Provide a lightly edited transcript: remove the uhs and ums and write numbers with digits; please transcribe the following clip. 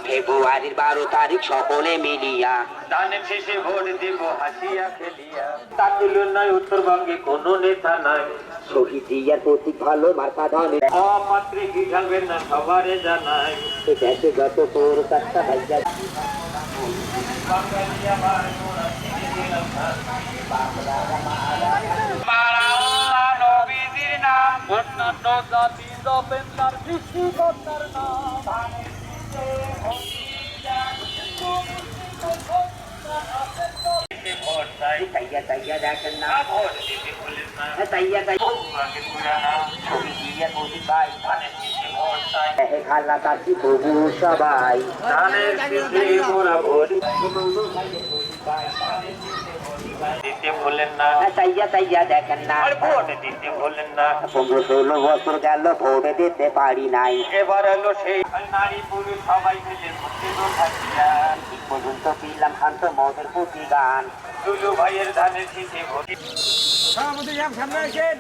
ফেব্রুয়ারির 12 তারিখ সকলে মিলিয়া ধানের শেষে ভোট দেব হাসিয়া খেলিয়া। তার তুলনায় উত্তরবঙ্গে কোনো নেতা নাই। শহীদ জিয়ার প্রতীক ভালো মার্কা ধানে অমাত্রে কি থাকবেন না সবারে জানাই। দেশে যত তোর কাজটা ভাইয়া বাঙালি আমার মোরা চিনে দিলাম না। নবীজির নাম অন্যান্য জাতি জপেন তার সৃষ্টিকর্তার নাম। ভোট চাই তাইয়া তাইয়া দেখেন না ভোট দিতে বলেন না। তাইয়া তাইয়া আগে পুরানা শহীদ জিয়ার প্রতীক ভাই ধানের শেষে ভোট চাই। খালা কাছি প্রভু সবাই ধানের শেষে মোরা ভোট দিতে বলেন না। তাইয়া তাইয়া দেখেন না আর ভোট দিতে বলেন না। 15-16 বছর গেল ভোট দিতে পারি নাই এবার এলো সেই নারী পুরুষ সবাই মিলে ঘুরতে থাকিয়া। ঠিক পর্যন্ত পিলাম শান্ত মদের প্রতি গান দুলু ভাইয়ের ধানের শেষে ভোট। সভাপতি সাহেব সামনে আসেন।